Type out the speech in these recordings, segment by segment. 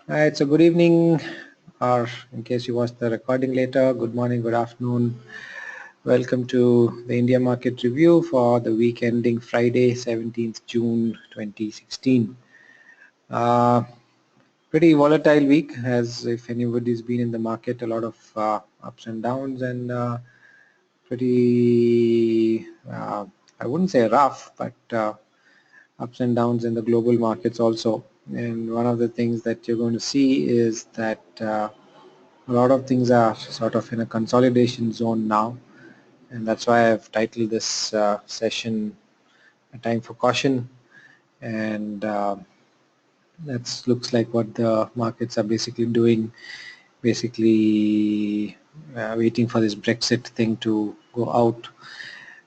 It's a good evening, or in case you watch the recording later, good morning, good afternoon. Welcome to the India Market Review for the week ending Friday, 17th June 2016. Uh, Pretty volatile week, as if anybody's been in the market, a lot of ups and downs, and pretty, I wouldn't say rough, but ups and downs in the global markets also. And one of the things that you're going to see is that a lot of things are sort of in a consolidation zone now, and that's why I've titled this session "A Time for Caution." And that looks like what the markets are basically doing, basically waiting for this Brexit thing to go out.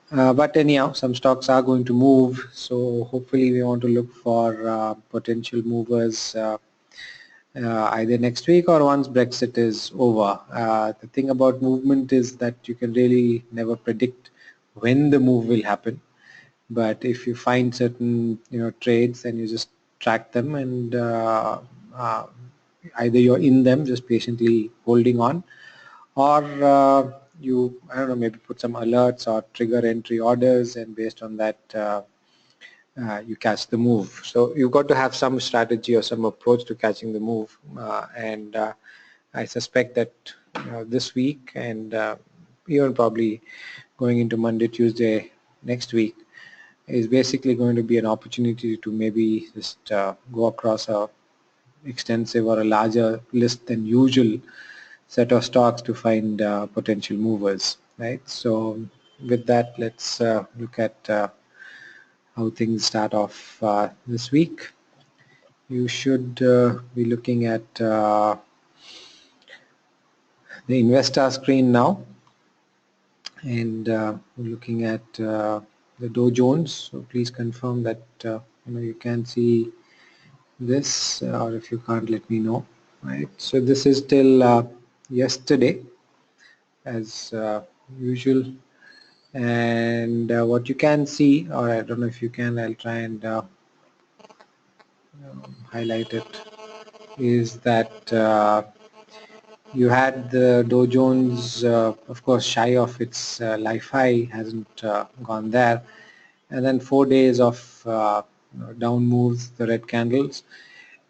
But anyhow, some stocks are going to move, so hopefully we want to look for potential movers either next week or once Brexit is over. The thing about movement is that you can really never predict when the move will happen. But if you find certain trades, then you just track them, and uh, either you're in them, just patiently holding on, or you, I don't know, maybe put some alerts or trigger entry orders, and based on that you catch the move. So you've got to have some strategy or some approach to catching the move, and I suspect that this week and even probably going into Monday, Tuesday next week is basically going to be an opportunity to maybe just go across a extensive or a larger list than usual set of stocks to find potential movers, right? So with that, let's look at how things start off this week. You should be looking at the investor screen now, and we're looking at the Dow Jones. So please confirm that you can see this, or if you can't, let me know. Right. So this is till yesterday, as usual, and what you can see, or I don't know if you can, I'll try and highlight it, is that you had the Dow Jones, of course, shy of its life high, hasn't gone there, and then 4 days of down moves, the red candles.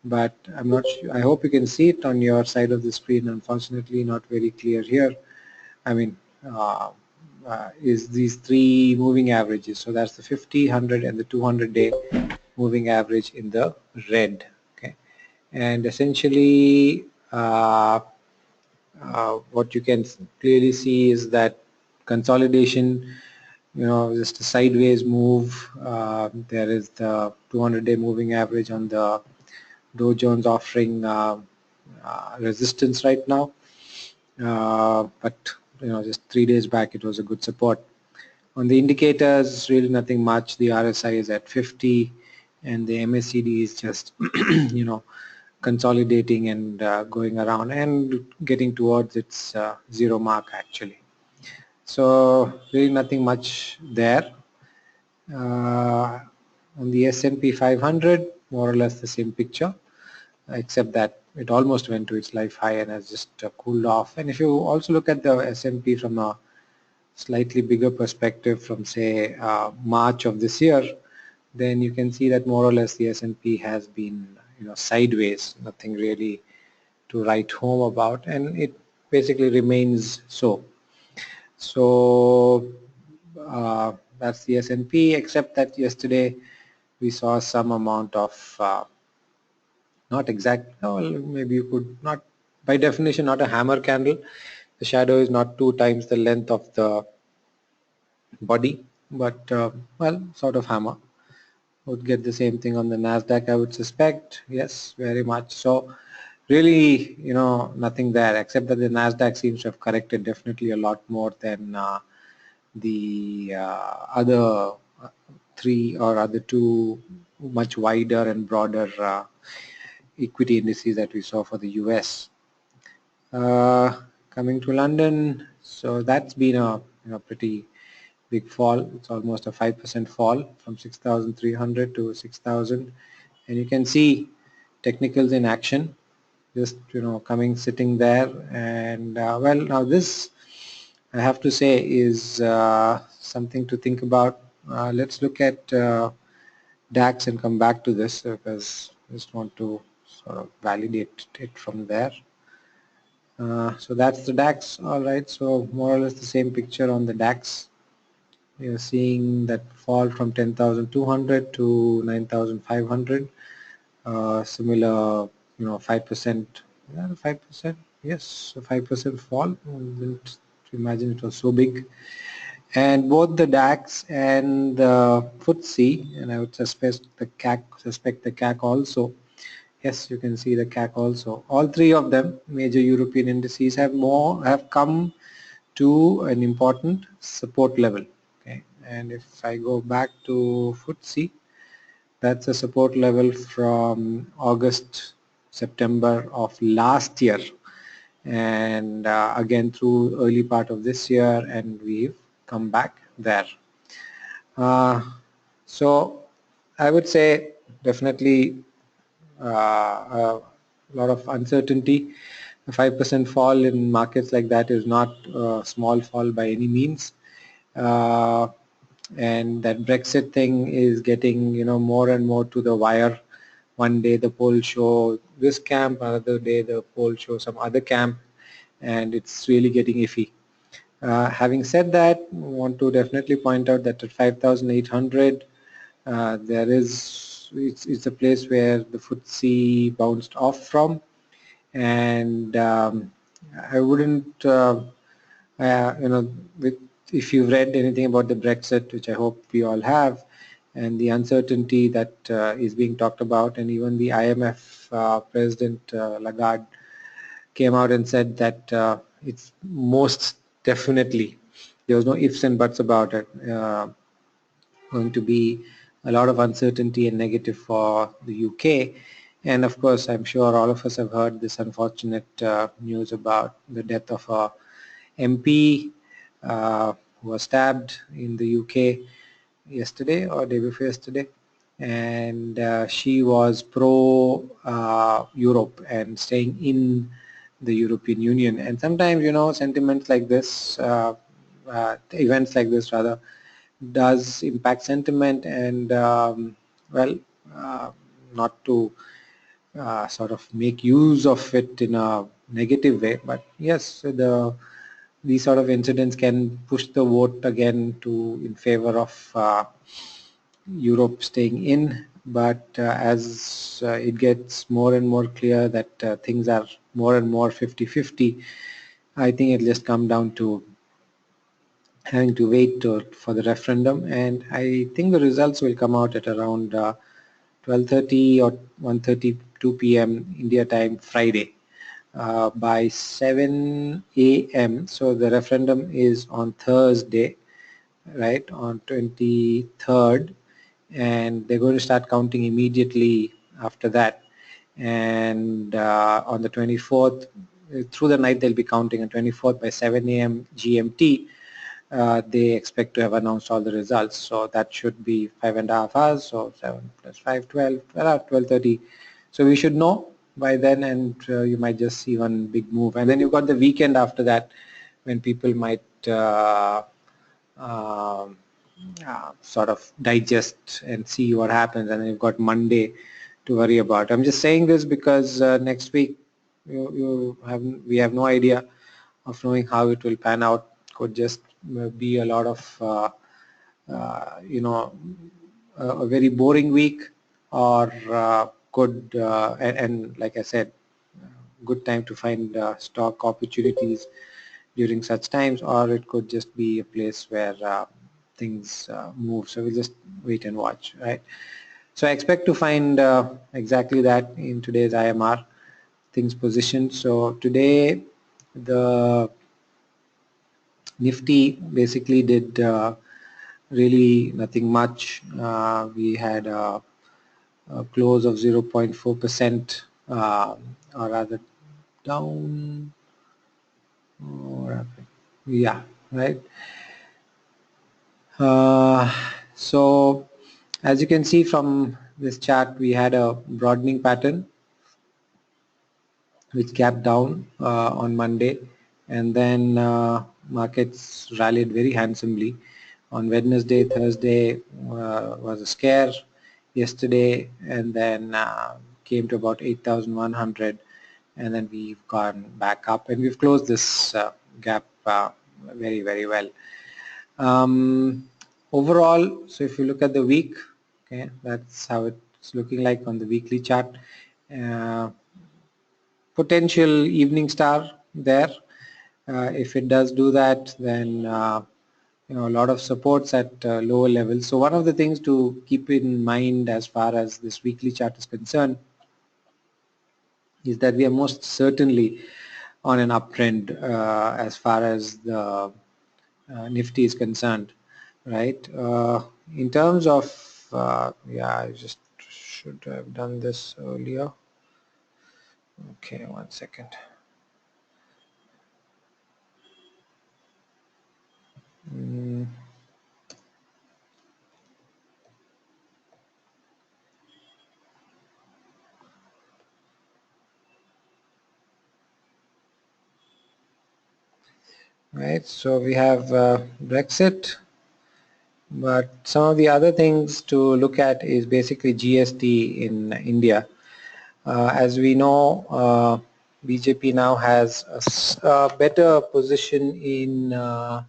But I'm not sure. I hope you can see it on your side of the screen. Unfortunately, not very clear here. I mean, is these three moving averages. So that's the 50, 100, and the 200-day moving average in the red. Okay, and essentially, what you can clearly see is that consolidation, just a sideways move. There is the 200-day moving average on the Dow Jones offering resistance right now, but just 3 days back it was a good support. On the indicators, really nothing much. The RSI is at 50, and the MACD is just consolidating and going around and getting towards its zero mark actually. So really nothing much there. On the S&P 500, more or less the same picture, except that it almost went to its life high and has just cooled off. And if you also look at the S&P from a slightly bigger perspective, from say March of this year, then you can see that more or less the S&P has been sideways, nothing really to write home about, and it basically remains so. So that's the S&P, except that yesterday we saw some amount of not exact, well, maybe you could not, by definition, not a hammer candle. The shadow is not 2 times the length of the body, but well, sort of hammer. Would get the same thing on the Nasdaq, I would suspect. Yes, very much so. Really, nothing there, except that the Nasdaq seems to have corrected definitely a lot more than the other three or other two much wider and broader equity indices that we saw for the US. Coming to London, so that's been a pretty big fall. It's almost a 5% fall from 6,300 to 6,000, and you can see technicals in action. just coming sitting there, and well, now this I have to say is something to think about. Let's look at DAX and come back to this, because I just want to sort of validate it from there. So that's the DAX. All right, so more or less the same picture on the DAX. We are seeing that fall from 10,200 to 9,500. Similar, 5%. Yeah, 5%. Yes, a 5% fall. Didn't imagine it was so big. And both the DAX and the FTSE, and I would suspect the CAC also. Yes, you can see the CAC also. All three of them, major European indices, have come to an important support level. Okay, and if I go back to FTSE, that's a support level from August, September of last year, and again through early part of this year, and we've come back there. So I would say definitely a lot of uncertainty. A 5% fall in markets like that is not a small fall by any means. And that Brexit thing is getting more and more to the wire. One day the polls show this camp, another day the polls show some other camp, and it's really getting iffy. Having said that, I want to definitely point out that at 5,800 there is it's a place where the FTSE bounced off from, and I wouldn't with, if you've read anything about the Brexit, which I hope we all have, and the uncertainty that is being talked about, and even the IMF President Lagarde came out and said that it's most definitely, there was no ifs and buts about it, going to be a lot of uncertainty and negative for the UK. And of course, I'm sure all of us have heard this unfortunate news about the death of a MP who was stabbed in the UK yesterday or day before yesterday, and she was pro Europe and staying in the European Union. And sometimes sentiments like this, events like this rather, does impact sentiment, and well, uh, not to sort of make use of it in a negative way, but yes, these sort of incidents can push the vote again to in favor of Europe staying in. But as it gets more and more clear that things are more and more 50-50, I think it'll just come down to having to wait for the referendum, and I think the results will come out at around 12:30 or 1:32 p.m. India time Friday. By 7 a.m. So the referendum is on Thursday, right, on 23rd, and they're going to start counting immediately after that. And on the 24th, through the night they'll be counting. On 24th by 7 a.m. GMT, they expect to have announced all the results. So that should be 5.5 hours. So 7 plus 5, 12, 12:30. So we should know by then, and you might just see one big move. And then you've got the weekend after that, when people might um, sort of digest and see what happens, and then you've got Monday to worry about. I'm just saying this because next week we have no idea of knowing how it will pan out. Could just be a lot of a very boring week, or could and like I said, good time to find stock opportunities during such times, or it could just be a place where things move. So we'll just wait and watch, right? So I expect to find exactly that in today's IMR, things positioned. So today the Nifty basically did really nothing much. We had a close of 0.4%, or rather down, yeah, right. So as you can see from this chart, we had a broadening pattern which gapped down on Monday, and then markets rallied very handsomely. On Wednesday, Thursday was a scare yesterday, and then came to about 8,100, and then we've gone back up, and we've closed this gap very, very well. Overall, so if you look at the week, okay, that's how it's looking like on the weekly chart. Potential evening star there. If it does do that, then a lot of supports at lower levels. So one of the things to keep in mind as far as this weekly chart is concerned is that we are most certainly on an uptrend as far as the Nifty is concerned, right? In terms of, yeah, I just should have done this earlier. Okay, 1 second. Right, so we have Brexit, but some of the other things to look at is basically GST in India. As we know, BJP now has a better position in the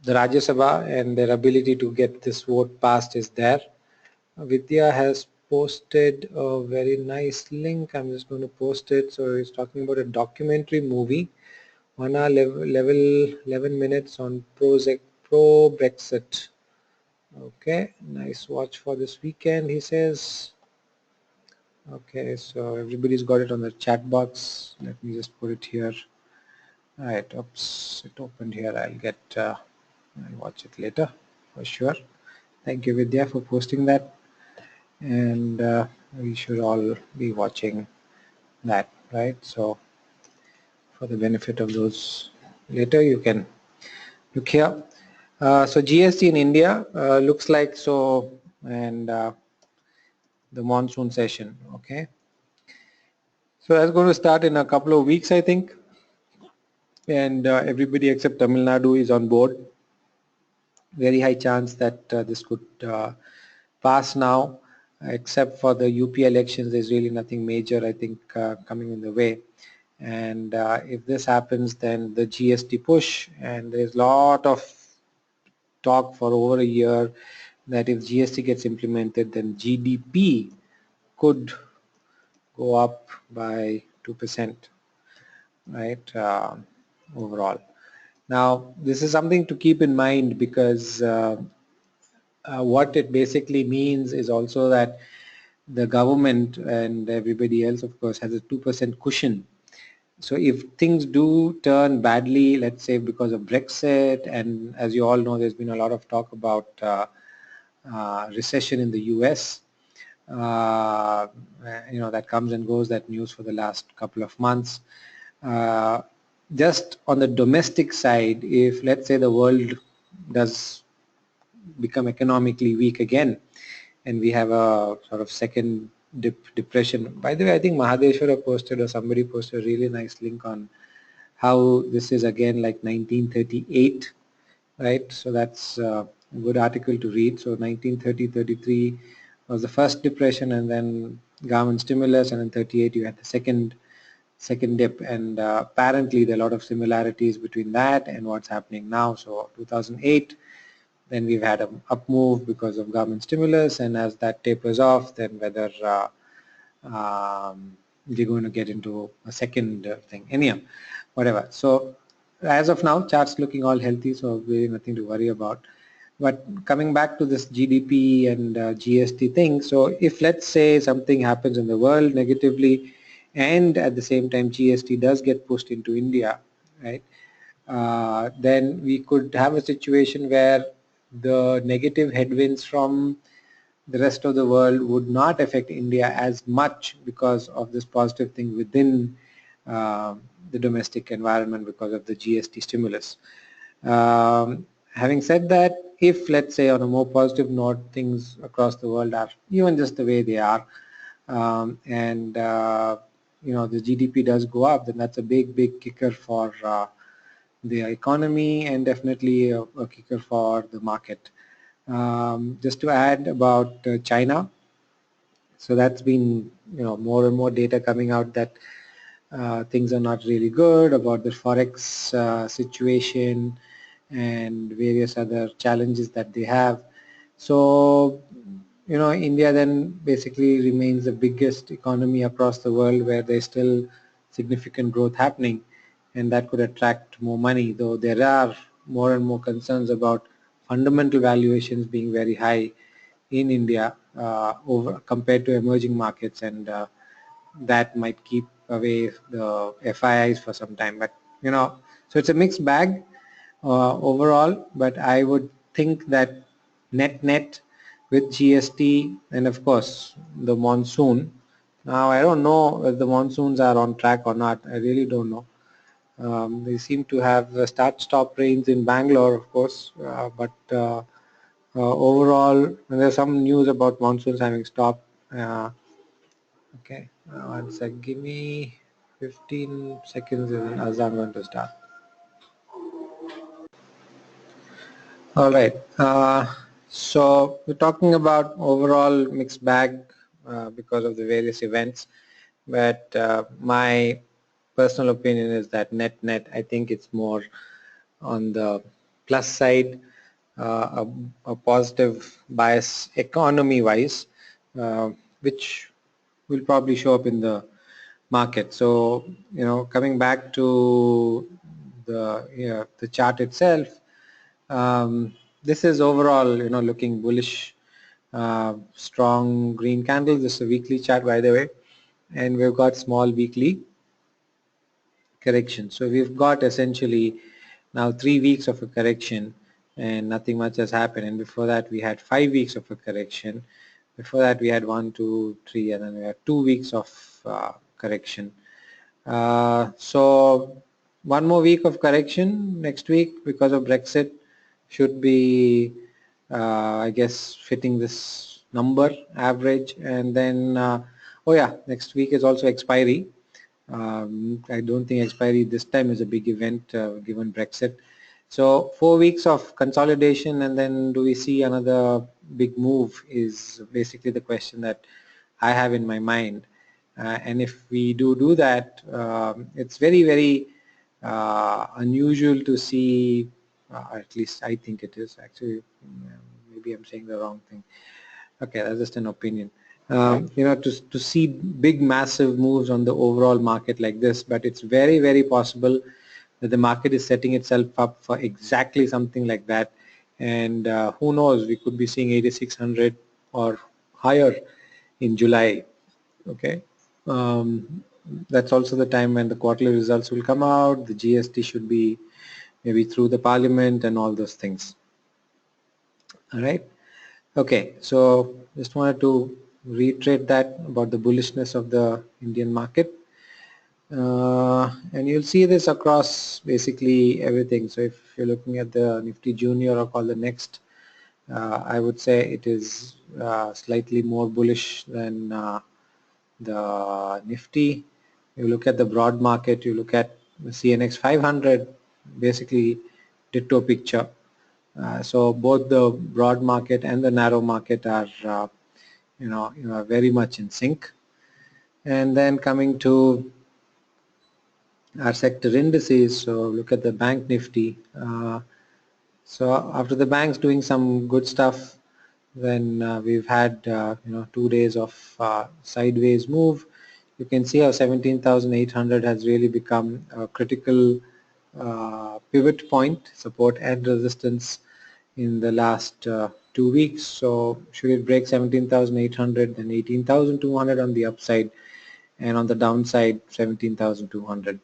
Rajya Sabha, and their ability to get this vote passed is there. Vidya has posted a very nice link. I'm just going to post it. So he's talking about a documentary movie, 1 hour level 11 minutes on pro Brexit. Okay, nice watch for this weekend, he says. Okay, so everybody's got it on the chat box. Let me just put it here. All right, oops, it opened here. I'll watch it later for sure. Thank you, Vidya, for posting that. And we should all be watching that, right? So for the benefit of those later, you can look here. So GST in India looks like so, and the monsoon session, okay? So that's going to start in a couple of weeks, I think, and everybody except Tamil Nadu is on board. Very high chance that this could pass now, except for the UP elections. There's really nothing major, I think, coming in the way. And if this happens, then the GST push, and there's a lot of talk for over a year that if GST gets implemented, then GDP could go up by 2%, right, overall. Now, this is something to keep in mind because what it basically means is also that the government and everybody else, of course, has a 2% cushion. So if things do turn badly, let's say because of Brexit, and as you all know, there's been a lot of talk about recession in the US, that comes and goes, that news for the last couple of months. Just on the domestic side, if let's say the world does become economically weak again, and we have a sort of second depression. By the way, I think Mahadeshwara posted, or somebody posted a really nice link on how this is again like 1938, right? So that's a good article to read. So 1930-33 was the first depression, and then government stimulus, and in 38 you had the second dip, and apparently there are a lot of similarities between that and what's happening now. So 2008, then we've had an up move because of government stimulus, and as that tapers off, then whether we're going to get into a second thing. Anyhow, whatever. So as of now, charts looking all healthy, so really nothing to worry about. But coming back to this GDP and GST thing, so if let's say something happens in the world negatively, and at the same time GST does get pushed into India, right? Then we could have a situation where the negative headwinds from the rest of the world would not affect India as much because of this positive thing within the domestic environment because of the GST stimulus. Having said that, if let's say on a more positive note, things across the world are even just the way they are, and the GDP does go up, then that's a big kicker for the economy and definitely a kicker for the market. Just to add about China, so that's been more and more data coming out that things are not really good about the forex situation and various other challenges that they have. So India then basically remains the biggest economy across the world where there's still significant growth happening, and that could attract more money, though there are more and more concerns about fundamental valuations being very high in India over compared to emerging markets, and that might keep away the FIIs for some time. But so it's a mixed bag overall. But I would think that net with GST and of course the monsoon. Now I don't know if the monsoons are on track or not. I really don't know. They seem to have start-stop rains in Bangalore, of course, but overall, there's some news about monsoons having stopped. Okay, one sec. Give me 15 seconds as I'm going to start. All right. So we're talking about overall mixed bag because of the various events, but my personal opinion is that net, I think it's more on the plus side, a positive bias economy-wise, which will probably show up in the market. So coming back to the chart itself, this is overall looking bullish, strong green candles. This is a weekly chart, by the way, and we've got small weekly correction. So we've got essentially now 3 weeks of a correction and nothing much has happened, and before that we had 5 weeks of a correction. Before that we had 1, 2, 3, and then we had 2 weeks of correction. So one more week of correction next week because of Brexit should be I guess fitting this number average, and then oh yeah, next week is also expiry. I don't think expiry this time is a big event given Brexit. So 4 weeks of consolidation, and then do we see another big move is basically the question that I have in my mind. And if we do that, it's very unusual to see, at least I think it is actually, maybe I'm saying the wrong thing. Okay, that's just an opinion. To see big massive moves on the overall market like this, but it's very possible that the market is setting itself up for exactly something like that, and who knows, we could be seeing 8600 or higher in July. Okay, that's also the time when the quarterly results will come out. The GST should be maybe through the parliament and all those things. All right. Okay, so just wanted to reiterate that about the bullishness of the Indian market. And you'll see this across basically everything. So if you're looking at the Nifty Junior or call the next, I would say it is slightly more bullish than the Nifty. You look at the broad market, you look at the CNX 500, basically ditto picture. So both the broad market and the narrow market are very much in sync. And then coming to our sector indices, so look at the bank Nifty. So after the banks doing some good stuff, then we've had 2 days of sideways move. You can see how 17,800 has really become a critical pivot point, support and resistance in the last 2 weeks. So should it break 17,800, then 18,200 on the upside, and on the downside 17,200.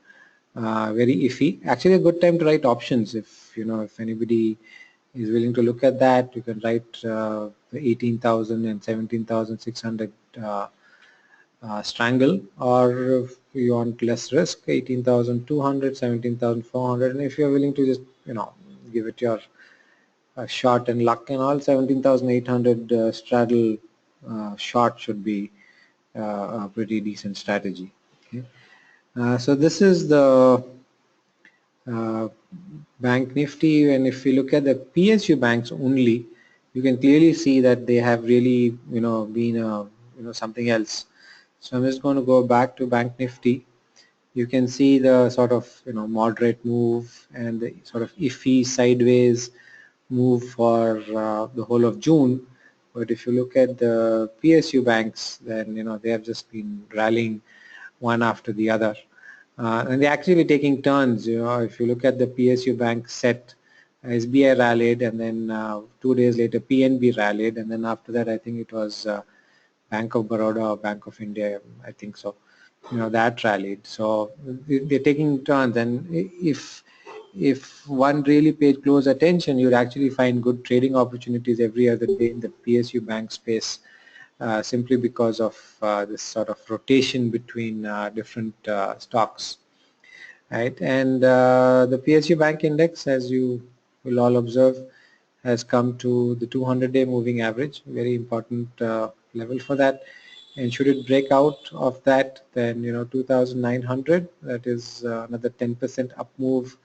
Very iffy. Actually a good time to write options. If anybody is willing to look at that, you can write the 18,000 and 17,600 strangle, or if you want less risk, 18,200, 17,400, and if you're willing to just give it your short and luck and all. 17,800 straddle short should be a pretty decent strategy. Okay. So this is the uh, Bank Nifty, and if you look at the PSU banks only, you can clearly see that they have really, been something else. So I'm just going to go back to Bank Nifty. You can see the sort of moderate move and the sort of iffy sideways move for the whole of June. But if you look at the PSU banks, then they have just been rallying one after the other. And they're actually taking turns. If you look at the PSU bank set, SBI rallied, and then 2 days later PNB rallied, and then after that I think it was Bank of Baroda or Bank of India, I think so. That rallied. So they're taking turns, and if one really paid close attention, you'd actually find good trading opportunities every other day in the PSU bank space. Simply because of this sort of rotation between different stocks, right? And the PSU Bank Index, as you will all observe, has come to the 200-day moving average, very important level for that. And should it break out of that, then 2,900, that is another 10% up move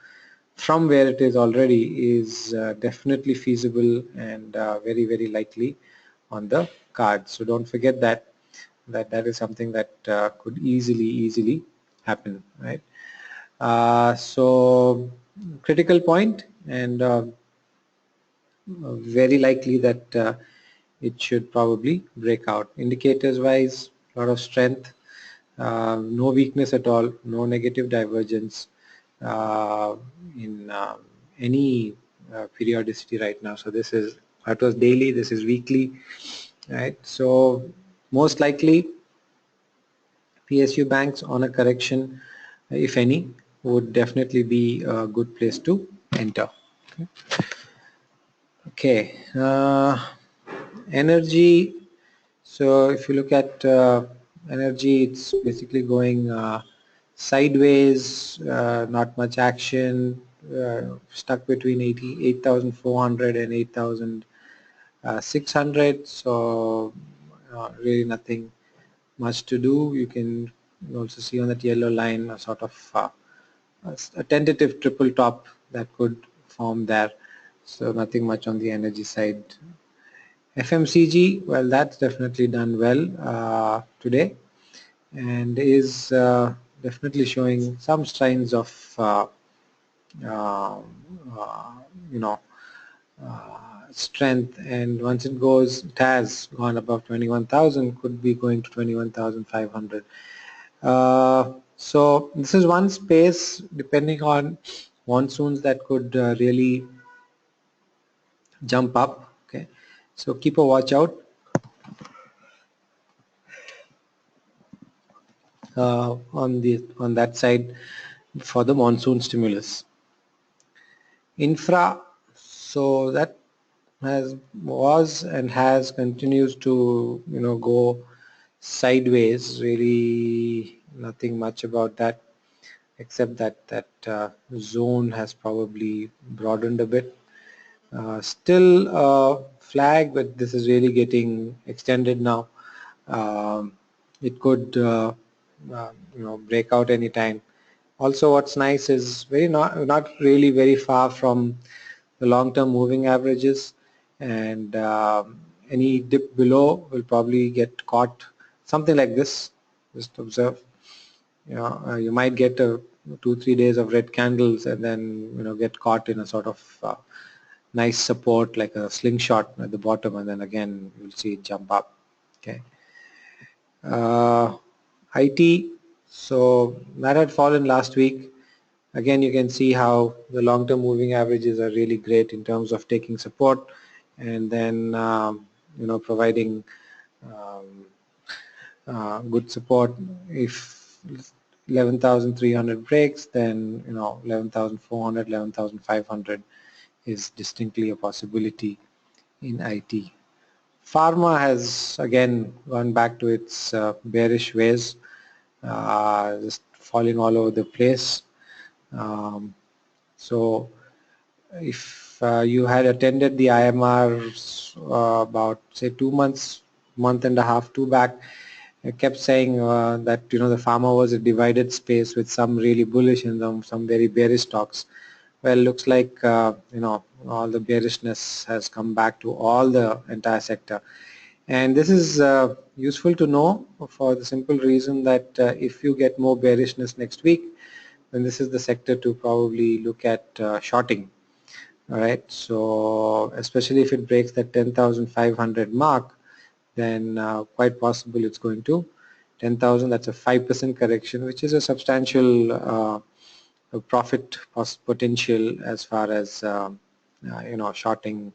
from where it is already, is definitely feasible and very, very likely on the card. So don't forget that is something that could easily happen, right? So critical point, and very likely that it should probably break out. Indicators wise, a lot of strength, no weakness at all, no negative divergence uh, in any periodicity right now. So that was daily, this is weekly, right? So most likely PSU banks on a correction, if any, would definitely be a good place to enter. Okay, energy. So if you look at energy, it's basically going sideways, not much action, stuck between 8,400 and 8,600. So really nothing much to do. You can also see on that yellow line a sort of a tentative triple top that could form there. So nothing much on the energy side. FMCG, well, that's definitely done well today, and is definitely showing some signs of uh, uh, you know strength, and once it has gone above 21,000, could be going to 21,500. So this is one space, depending on monsoons, that could really jump up. Okay, so keep a watch out on that side for the monsoon stimulus. Infra, so that was and has continues to go sideways. Really nothing much about that, except that zone has probably broadened a bit. Still flag, but this is really getting extended now. Um, it could break out anytime. Also, what's nice is not really very far from the long-term moving averages, and any dip below will probably get caught. Something like this. Just observe. You might get 2-3 days of red candles, and then get caught in a sort of nice support like a slingshot at the bottom, and then again you'll see it jump up. Okay. IT, so that had fallen last week. Again, you can see how the long-term moving averages are really great in terms of taking support, and then providing um, good support. If 11,300 breaks, then 11,400, 11,500 is distinctly a possibility in IT. Pharma has again gone back to its bearish ways, just falling all over the place. So if you had attended the IMR about say 2 months, month and a half, two back, I kept saying that the pharma was a divided space with some really bullish and some very bearish stocks. Well, looks like all the bearishness has come back to all the entire sector, and this is useful to know for the simple reason that if you get more bearishness next week, then this is the sector to probably look at shorting. All right, so especially if it breaks that 10,500 mark, then quite possible it's going to 10,000. That's a 5% correction, which is a substantial profit potential as far as shorting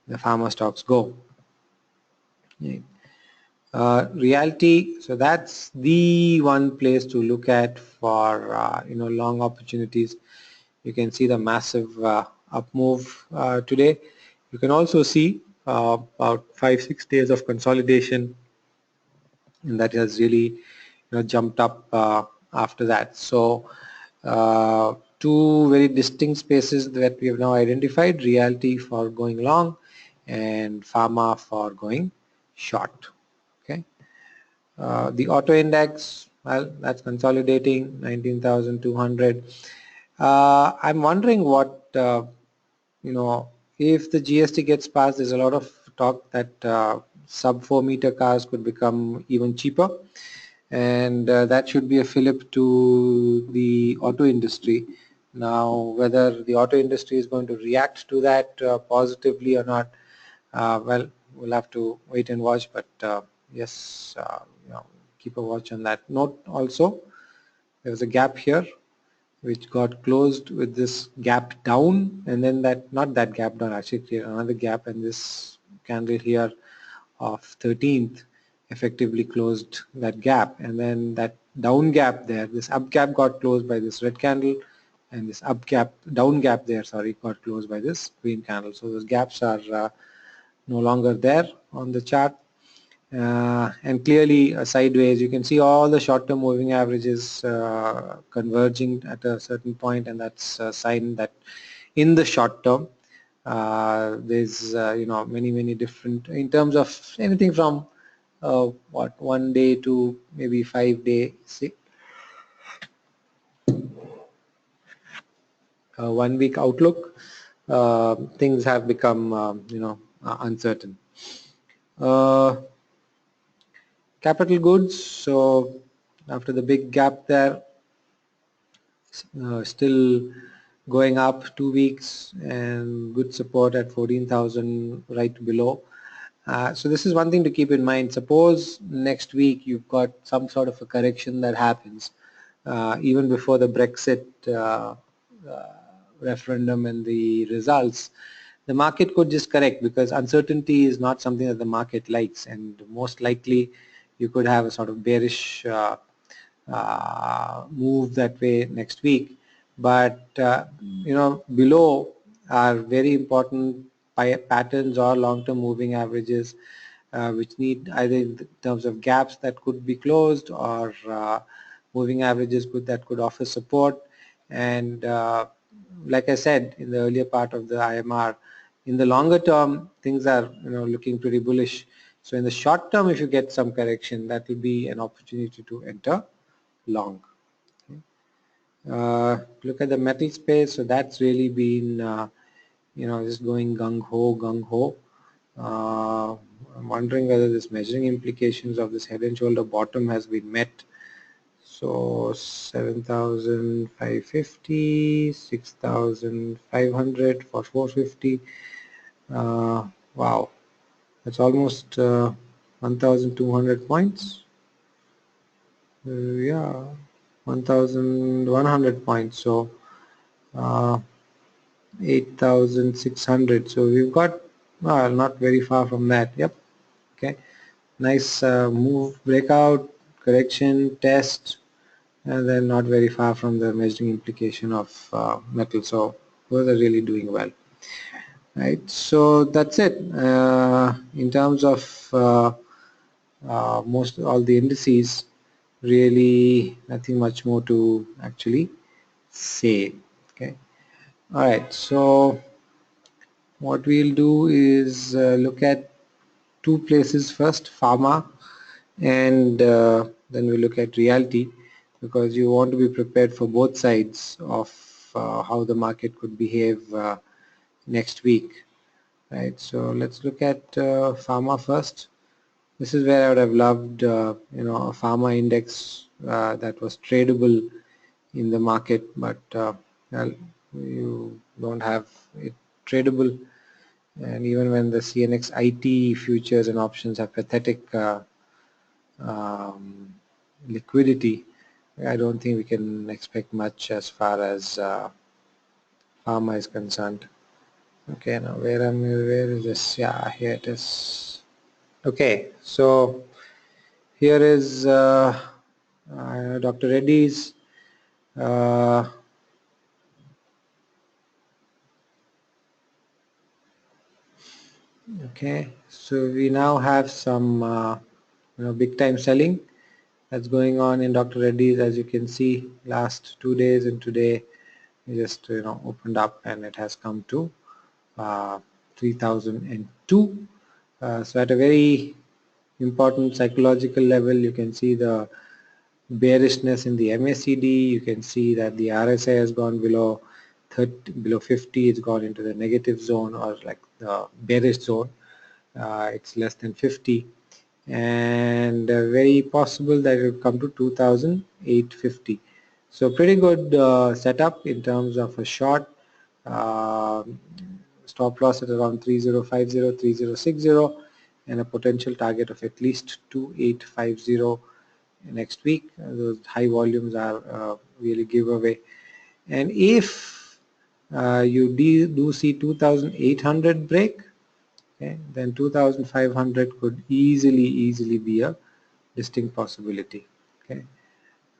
the pharma stocks go. Yeah. Realty, so that's the one place to look at for long opportunities. You can see the massive up move today. You can also see about 5-6 days of consolidation, and that has really jumped up after that. So two very distinct spaces that we have now identified: realty for going long and pharma for going short. Okay. The auto index, well, that's consolidating 19,200. I'm wondering what if the GST gets passed, there's a lot of talk that sub 4-meter cars could become even cheaper, and that should be a fillip to the auto industry. Now, whether the auto industry is going to react to that positively or not, well, we'll have to wait and watch. But yes, keep a watch on that. Note also, there was a gap here which got closed with this gap down, and then not that gap down, actually created another gap, and this candle here of 13th effectively closed that gap, and then that down gap there, this up gap got closed by this red candle, and this down gap there, sorry, got closed by this green candle. So those gaps are no longer there on the chart. And clearly sideways, you can see all the short-term moving averages converging at a certain point, and that's a sign that in the short term there's many different, in terms of anything from 1 day to maybe 5 day, 1 week outlook. Things have become uncertain. Capital goods, so after the big gap there, still going up 2 weeks, and good support at 14,000 right below. So this is one thing to keep in mind. Suppose next week you've got some sort of a correction that happens even before the Brexit referendum and the results. The market could just correct, because uncertainty is not something that the market likes, and most likely you could have a sort of bearish move that way next week. But below are very important patterns or long-term moving averages, which need either in terms of gaps that could be closed, or moving averages that could offer support. And like I said in the earlier part of the IMR, in the longer term things are looking pretty bullish. So in the short term, if you get some correction, that will be an opportunity to enter long. Look at the metal space. So that's really been just going gung-ho. I'm wondering whether this measuring implications of this head and shoulder bottom has been met. So 7,550, 6,500 for 450. Wow, that's almost 1,200 points. Yeah, 1,100 points. So 8,600. So we've got not very far from that. Yep. Okay. Nice move, breakout, correction, test, and then not very far from the measuring implication of metal. So those are really doing well. Right. So that's it. In terms of most all the indices, really nothing much more to actually say. Okay. All right. So what we'll do is look at two places first, pharma, and then we look at reality, because you want to be prepared for both sides of how the market could behave next week, right? So let's look at pharma first. This is where I would have loved, a pharma index that was tradable in the market, but well, you don't have it tradable, and even when the CNX IT futures and options have pathetic um, liquidity, I don't think we can expect much as far as pharma is concerned. Okay, now where is this? Yeah, here it is. Okay, so here is Dr. Reddy's. Uh, okay, so we now have some big time selling that's going on in Dr. Reddy's. As you can see, last 2 days and today we just opened up and it has come to 3002. So at a very important psychological level, you can see the bearishness in the MACD. You can see that the RSI has gone below 30, below 50. It's gone into the negative zone, or like the bearish zone. It's less than 50, and very possible that it will come to 2850. So pretty good setup in terms of a short. Uh, Stop loss at around 3050, 3060, and a potential target of at least 2850 next week. Those high volumes are really giveaway. And if you do see 2800 break, okay, then 2500 could easily be a distinct possibility. Okay,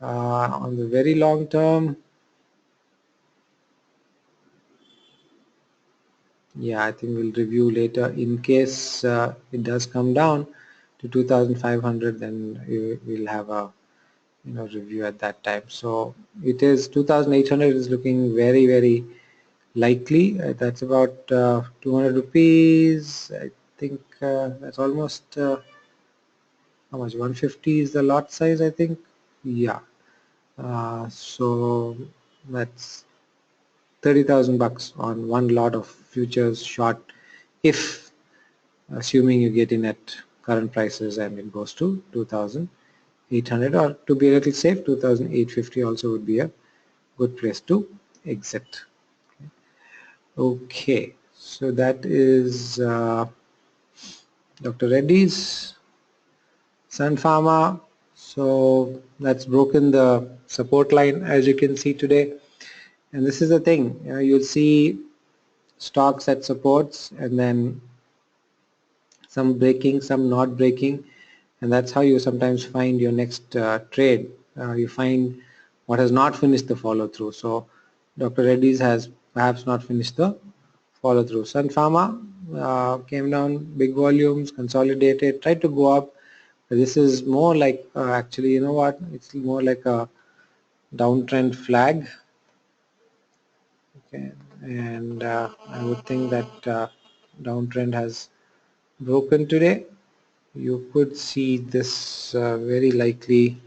on the very long term, yeah, I think we'll review later. In case it does come down to 2500, then we'll have a review at that time. So it is 2800 is looking very likely. That's about 200 rupees. I think that's almost how much, 150 is the lot size, I think. Yeah, so that's 30,000 bucks on one lot of futures short, if assuming you get in at current prices and it goes to 2,800, or to be a little safe, 2,850 also would be a good place to exit. Okay, so that is Dr. Reddy's. Sun Pharma, so that's broken the support line, as you can see today. And this is the thing, you'll see stocks at supports and then some breaking, some not breaking, and that's how you sometimes find your next trade. You find what has not finished the follow through. So Dr. Reddy's has perhaps not finished the follow through. Sun Pharma came down, big volumes, consolidated, tried to go up. This is more like actually, you know what? It's more like a downtrend flag. Okay, and I would think that downtrend has broken today. You could see this very likely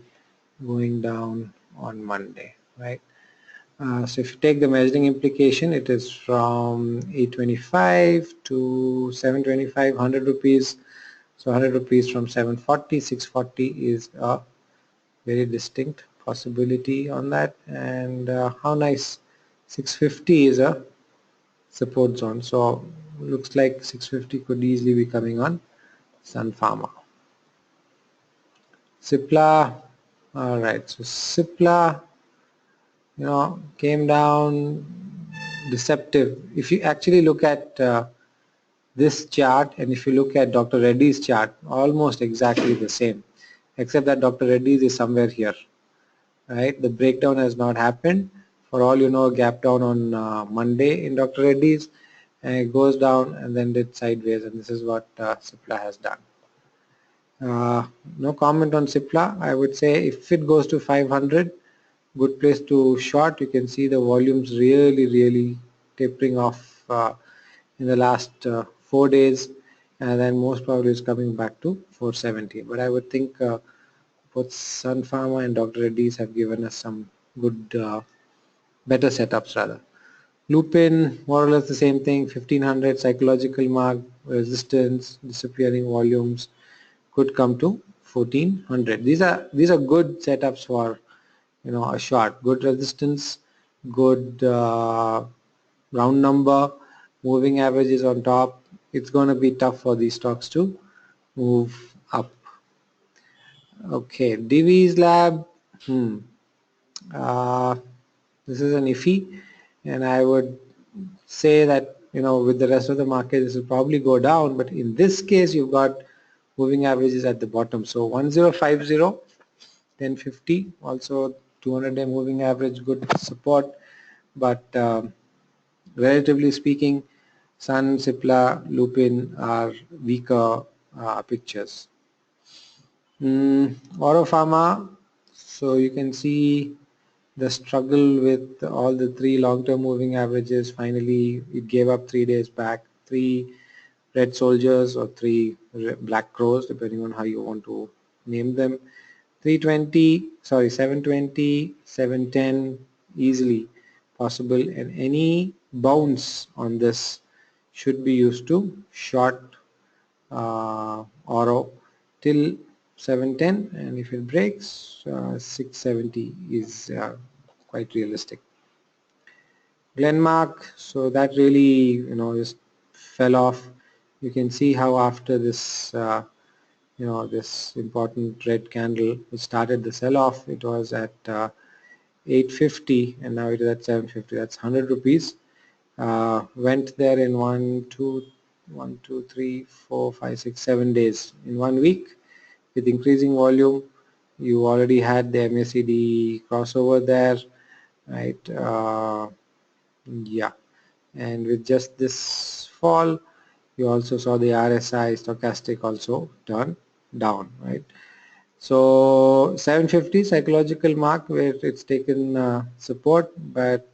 going down on Monday, right? So if you take the measuring implication, it is from 825 to 725, 100 rupees. So 100 rupees from 740, 640 is a very distinct possibility on that. And how nice, 650 is a support zone. So looks like 650 could easily be coming on Sun Pharma. Cipla, all right, so Cipla, came down deceptive. If you actually look at this chart, and if you look at Dr. Reddy's chart, almost exactly the same, except that Dr. Reddy's is somewhere here, right? The breakdown has not happened. For all you know, gap down on Monday in Dr. Reddy's, and it goes down and then did sideways, and this is what Cipla has done. No comment on Cipla. I would say if it goes to 500, good place to short. You can see the volumes really tapering off in the last 4 days, and then most probably it's coming back to 470. But I would think both Sun Pharma and Dr. Reddy's have given us some good, better setups rather. Lupin, more or less the same thing, 1500 psychological mark, resistance, disappearing volumes, could come to 1400. These are good setups for a short. Good resistance, good round number, moving averages on top. It's going to be tough for these stocks to move up. Okay, Divi's Lab. Uh, this is an iffy, and I would say that with the rest of the market this will probably go down, but in this case you've got moving averages at the bottom. So 1050, 1050, also 200-day moving average, good support, but relatively speaking, Sun, Cipla, Lupin are weaker pictures. Oro Pharma, so you can see the struggle with all the three long-term moving averages. Finally, it gave up 3 days back. 3 red soldiers or 3 black crows, depending on how you want to name them. 320, sorry, 720, 710, easily possible, and any bounce on this should be used to short Oro till 710, and if it breaks 670 is quite realistic. Glenmark, so that really just fell off. You can see how after this this important red candle which started the sell-off, it was at 850 and now it is at 750. That's 100 rupees. Went there in 7 days. In 1 week, with increasing volume, you already had the MACD crossover there, right? Yeah, and with just this fall, you also saw the RSI stochastic also turn down, right? So 750 psychological mark where it's taken support, but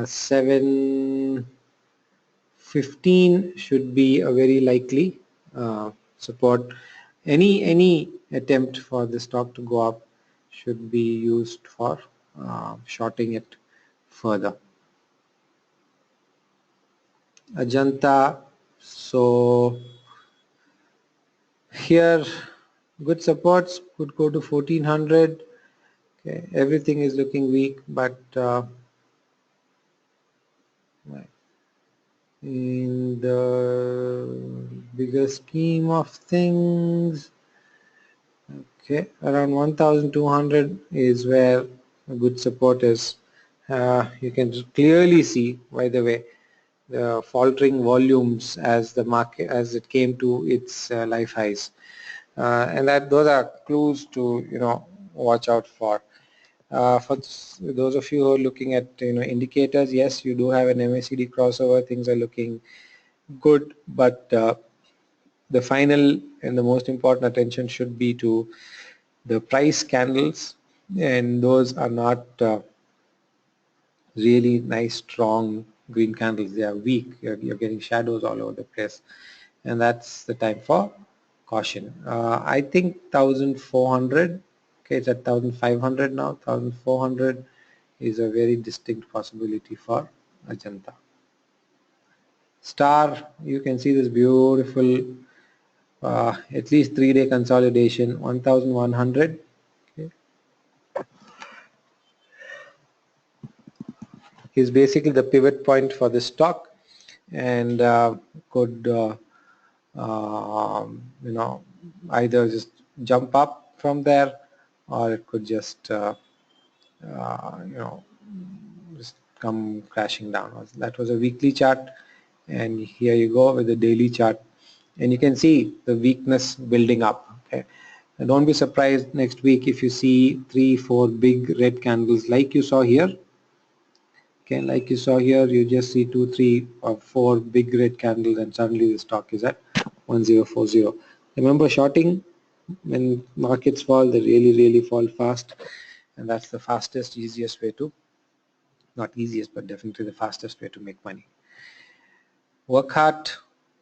715 should be a very likely support. Any attempt for the stock to go up should be used for shorting it further. Ajanta, so here good supports could go to 1400. Okay, everything is looking weak, but in the bigger scheme of things, okay, around 1200 is where a good support is. You can clearly see, by the way, the faltering volumes as the market it came to its life highs, and those are clues to watch out for. For those of you who are looking at indicators, yes, you do have an MACD crossover. Things are looking good, but the final and the most important attention should be to the price candles, and those are not really nice strong green candles. They are weak. You're getting shadows all over the place, and that's the time for caution. I think 1400, okay, it's at 1500 now. 1400 is a very distinct possibility for Ajanta. Star, you can see this beautiful at least 3-day consolidation, 1100. Okay, is basically the pivot point for the stock, and could either just jump up from there, or it could just just come crashing down. That was a weekly chart, and here you go with the daily chart, and you can see the weakness building up. Okay, and don't be surprised next week if you see 3-4 big red candles like you saw here. Okay, like you saw here, you just see 2, 3 or 4 big red candles, and suddenly the stock is at 1040. Remember, shorting, when markets fall, they really fall fast, and that's the fastest, easiest way to, not easiest, but definitely the fastest way to make money. work hard.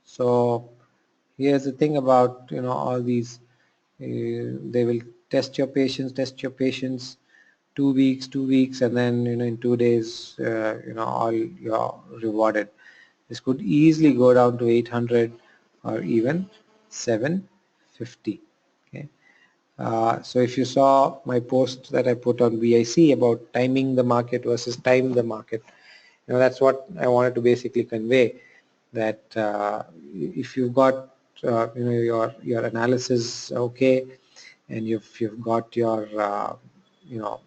So here's the thing about all these. They will test your patience 2 weeks, 2 weeks, and then in 2 days, all you're rewarded. This could easily go down to 800 or even 750. Okay. So if you saw my post that I put on VIC about timing the market versus time the market, that's what I wanted to basically convey, that if you've got your analysis okay, and you've got your you know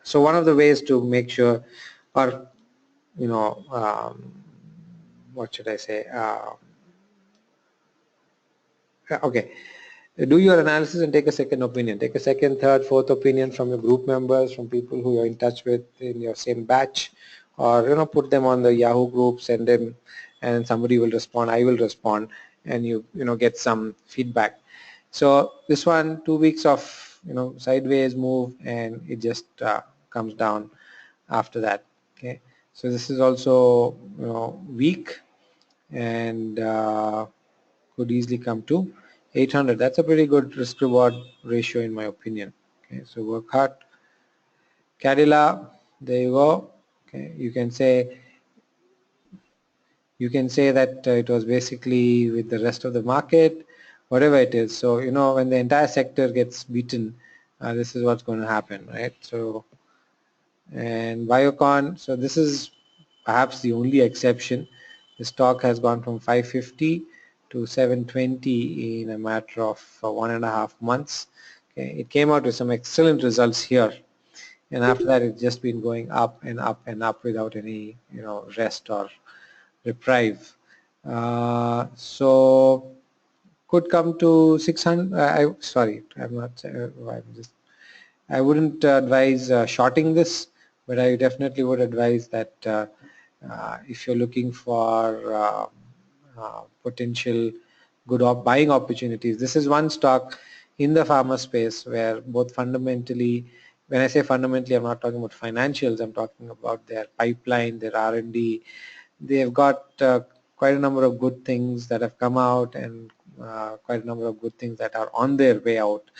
so one of the ways to make sure, or what should I say, okay, do your analysis and take a second opinion. Take a second, third, fourth opinion from your group members, from people who you're in touch with in your same batch, or put them on the Yahoo group, send them, and somebody will respond. I will respond, and you get some feedback. So this one, 2 weeks of sideways move, and it just comes down after that. Okay, so this is also weak, and could easily come to 800. That's a pretty good risk reward ratio in my opinion. Okay, so work hard, Cadilla, there you go. Okay, you can say that it was basically with the rest of the market, whatever it is. So when the entire sector gets beaten, this is what's going to happen, right? So, and Biocon, so this is perhaps the only exception. The stock has gone from 550 to 720 in a matter of 1.5 months. Okay, it came out with some excellent results here, and after that it's just been going up and up and up without any rest or reprieve. So could come to 600. Sorry, I'm not. I'm just I wouldn't advise shorting this, but I definitely would advise that if you're looking for potential good buying opportunities, this is one stock in the pharma space where both fundamentally, when I say fundamentally, I'm not talking about financials, I'm talking about their pipeline, their R&D. They've got quite a number of good things that have come out, and quite a number of good things that are on their way out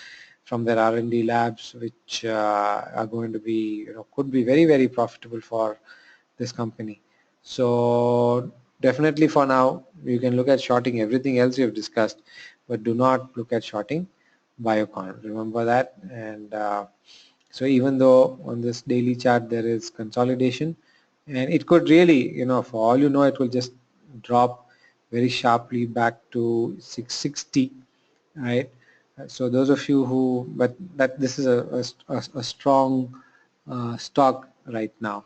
from their R&D labs, which are going to be, could be very, very profitable for this company. So definitely for now, you can look at shorting everything else you've discussed, but do not look at shorting Biocon. Remember that. And so even though on this daily chart there is consolidation, and it could really, for all you know, it will just drop very sharply back to 660, right? So those of you who, but that this is a strong stock right now.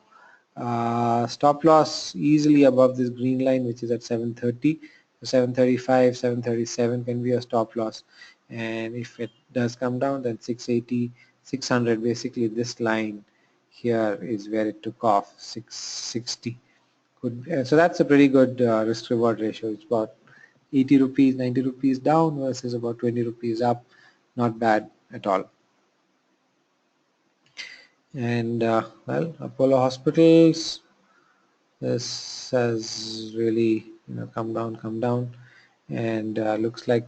Stop loss easily above this green line, which is at 730. 735, 737 can be a stop loss, and if it does come down, then 680, 600, basically this line here is where it took off, 660. So that's a pretty good risk reward ratio. It's about 80 rupees, 90 rupees down versus about 20 rupees up. Not bad at all. And well, Apollo Hospitals, this has really come down, and looks like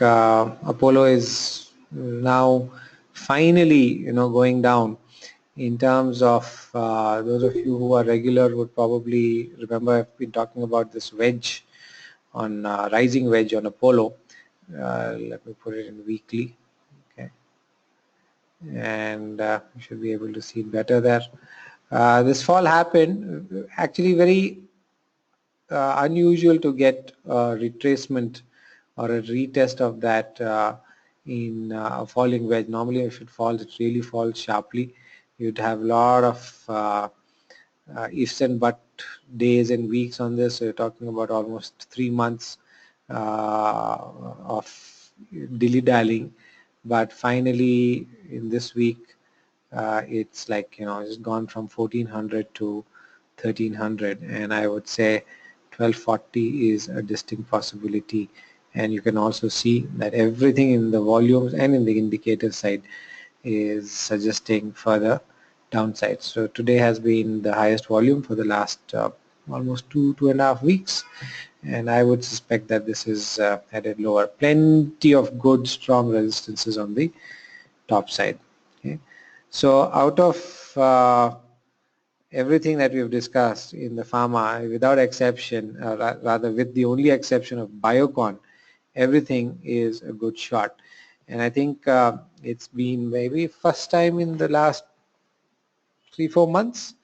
Apollo is now finally going down. In terms of those of you who are regular would probably remember I've been talking about this wedge on rising wedge on Apollo. Let me put it in weekly. Okay, and you should be able to see it better there. This fall happened actually very unusual to get a retracement or a retest of that in a falling wedge. Normally if it falls, it really falls sharply. You'd have a lot of ifs and but days and weeks on this. So you're talking about almost 3 months of dilly-dallying, but finally in this week it's like it's gone from 1400 to 1300, and I would say 1240 is a distinct possibility, and you can also see that everything in the volumes and in the indicator side is suggesting further downside. So today has been the highest volume for the last almost two and a half weeks, and I would suspect that this is headed lower. Plenty of good strong resistances on the top side. Okay, so out of everything that we've discussed in the pharma, without exception, rather with the only exception of Biocon, everything is a good shot. And I think it's been maybe first time in the last 3-4 months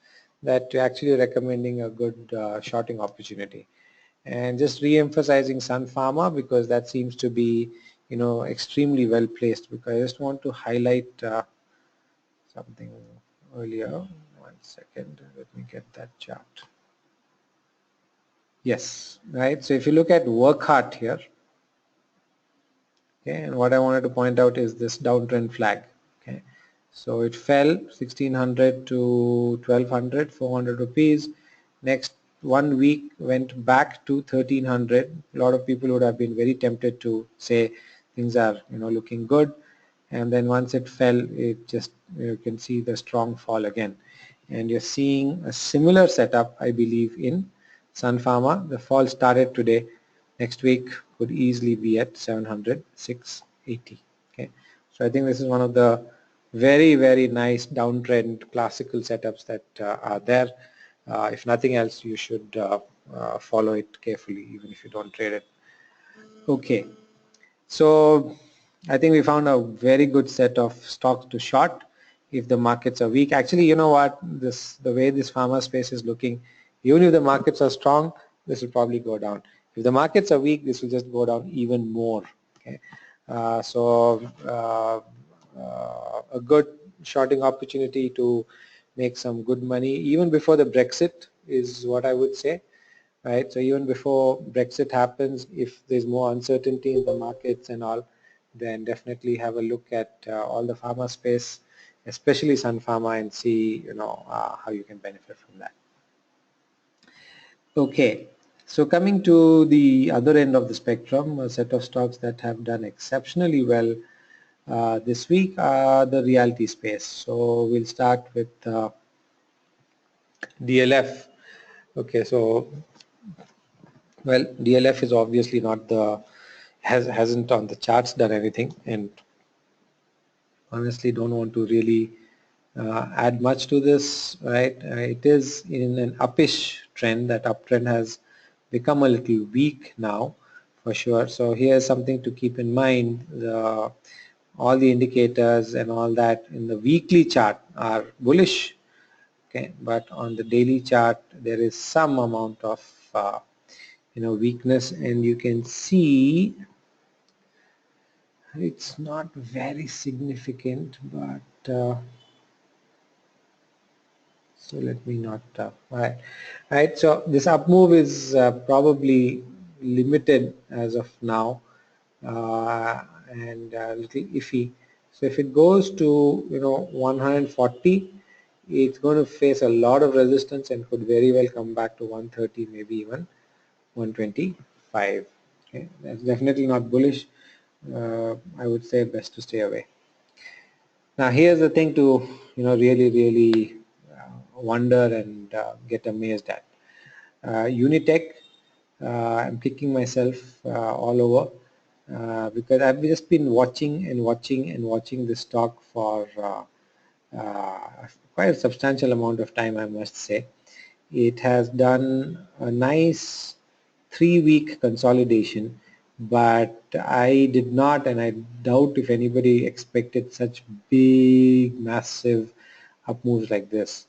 that we're actually recommending a good shorting opportunity. And just re-emphasizing Sun Pharma because that seems to be, you know, extremely well placed, because I just want to highlight something earlier. 1 second, let me get that chart. Yes, right. So if you look at Workhart here, okay, and what I wanted to point out is this downtrend flag. Okay, so it fell 1600 to 1200, 400 rupees. Next 1 week went back to 1300. A lot of people would have been very tempted to say things are, you know, looking good, and then once it fell, it just, you can see the strong fall again, and you're seeing a similar setup, I believe, in Sun Pharma. The fall started today. Next week could easily be at 700, 680. Okay, so I think this is one of the very nice downtrend classical setups that are there. If nothing else, you should follow it carefully, even if you don't trade it. Okay, so I think we found a very good set of stocks to short if the markets are weak. Actually, you know what, the way this pharma space is looking, even if the markets are strong, this will probably go down. If the markets are weak, this will just go down even more. Okay, a good shorting opportunity to make some good money even before the Brexit is what I would say. Right, so even before Brexit happens, if there's more uncertainty in the markets and all, then definitely have a look at all the pharma space, especially Sun Pharma, and see, you know, how you can benefit from that. Okay, so coming to the other end of the spectrum, a set of stocks that have done exceptionally well this week are the realty space. So we'll start with DLF. Okay, so well, DLF is obviously not the hasn't on the charts done anything, and honestly don't want to really add much to this. Right, it is in an uppish trend. That uptrend has become a little weak now, for sure. So here's something to keep in mind. All the indicators and all that in the weekly chart are bullish. Okay, but on the daily chart there is some amount of weakness, and you can see it's not very significant, but so let me not right, so this up move is probably limited as of now, and a little iffy. So if it goes to 140, it's going to face a lot of resistance and could very well come back to 130, maybe even 125. Okay, that's definitely not bullish. I would say best to stay away. Now here's the thing to really wonder and get amazed at. Unitech, I'm kicking myself all over because I've just been watching and watching and watching this stock for quite a substantial amount of time, I must say. It has done a nice 3-week consolidation, but I did not, and I doubt if anybody expected such big, massive up moves like this.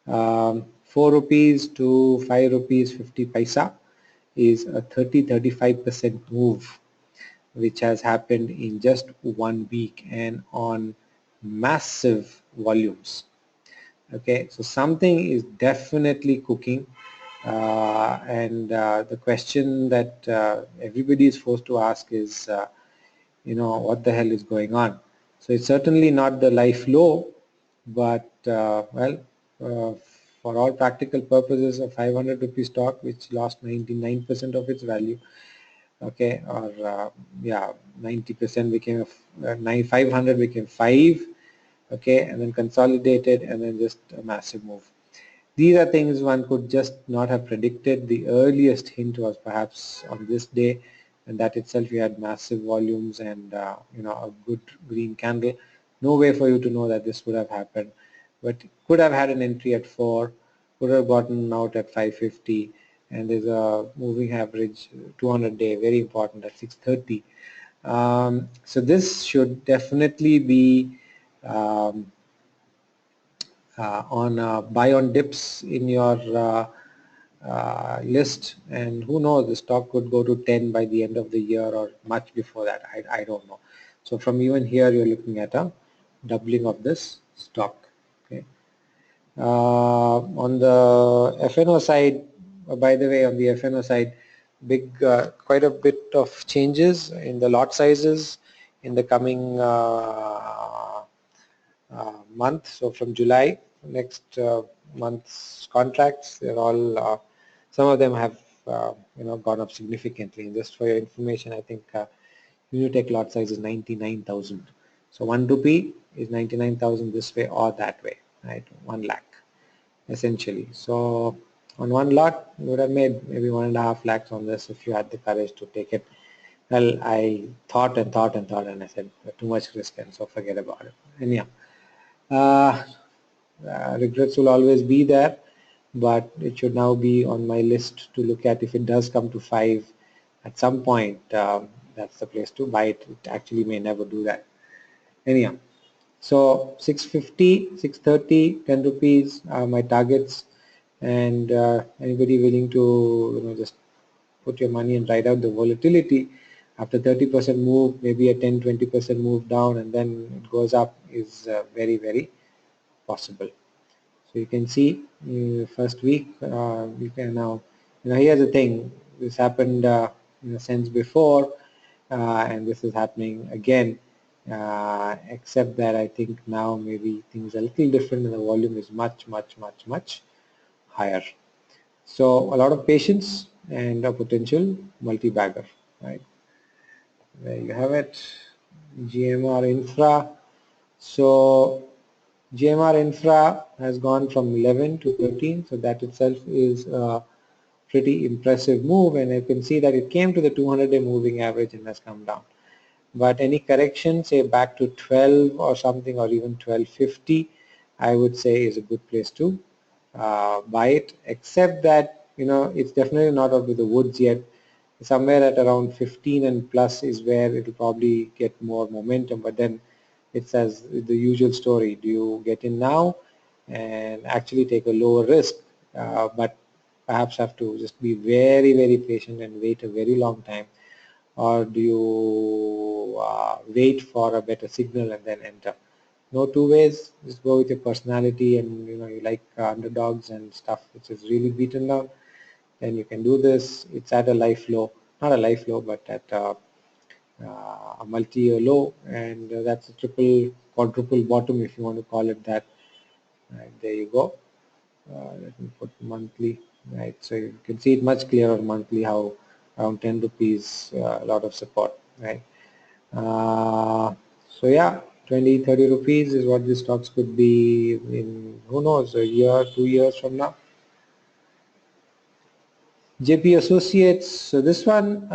4 rupees to 5 rupees 50 paisa is a 30-35% move, which has happened in just 1 week and on massive volumes. Okay, so something is definitely cooking, and the question that everybody is forced to ask is, what the hell is going on? So it's certainly not the life low, but well, for all practical purposes a 500 rupee stock which lost 99% of its value, okay, or yeah, 90% became 500 became 5, okay, and then consolidated and then just a massive move. These are things one could just not have predicted. The earliest hint was perhaps on this day, and that itself you had massive volumes and a good green candle. No way for you to know that this would have happened, but could have had an entry at 4, could have gotten out at 550, and there's a moving average 200-day, very important, at 630. So this should definitely be um, on buy on dips in your list, and who knows, the stock could go to 10 by the end of the year or much before that. I don't know. So from even here you're looking at a doubling of this stock. Okay. On the FNO side, by the way, on the FNO side, quite a bit of changes in the lot sizes in the coming month. So from July, next month's contracts, they're all, some of them have gone up significantly. And just for your information, I think Unitech lot size is 99,000. So 1 rupee is 99,000 this way or that way, right? 1 lakh essentially. So on one lot, you would have made maybe 1.5 lakhs on this if you had the courage to take it. Well, I thought and thought and thought, and I said too much risk, and so forget about it. Anyhow, uh, regrets will always be there, but it should now be on my list to look at. If it does come to 5 at some point, that's the place to buy it. It actually may never do that. Anyhow, so 650, 630, 10 rupees are my targets, and anybody willing to just put your money and ride out the volatility after 30% move, maybe a 10-20% move down, and then it goes up, is very, very possible. So you can see first week, you can now, here's the thing, this happened in a sense before, and this is happening again, except that I think now maybe things are a little different and the volume is much, much, much, much higher. So a lot of patience and a potential multi-bagger, right? There you have it, GMR Infra. So GMR Infra has gone from 11 to 13, so that itself is a pretty impressive move, and you can see that it came to the 200-day moving average and has come down. But any correction, say back to 12 or something, or even 1250, I would say is a good place to buy it, except that it's definitely not out of the woods yet. Somewhere at around 15 and plus is where it will probably get more momentum, but then it's as the usual story. Do you get in now and actually take a lower risk, but perhaps have to just be very, very patient and wait a very long time, or do you wait for a better signal and then enter? No two ways. Just go with your personality, and you like underdogs and stuff which is really beaten down, then you can do this. It's at a life low, not a life low, but at a multi-year low, and that's a triple, quadruple bottom if you want to call it that. Right, there you go. Let me put monthly. Right, so you can see it much clearer monthly how around 10 rupees, a lot of support, right? So yeah, 20-30 rupees is what the stocks could be in, who knows, a year, 2 years from now. JP Associates, so this one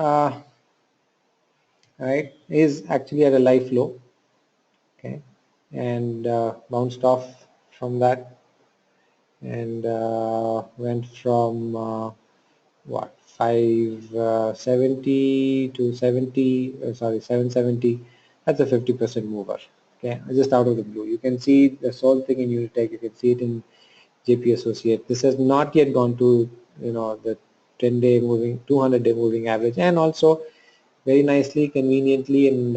right, is actually at a life low, okay, and bounced off from that, and went from what, 570 to 70, sorry, 770. That's a 50% mover, okay, just out of the blue. You can see the whole thing in Unitech, you can see it in JP Associate. This has not yet gone to the 10-day moving, 200-day moving average, and also very nicely, conveniently, and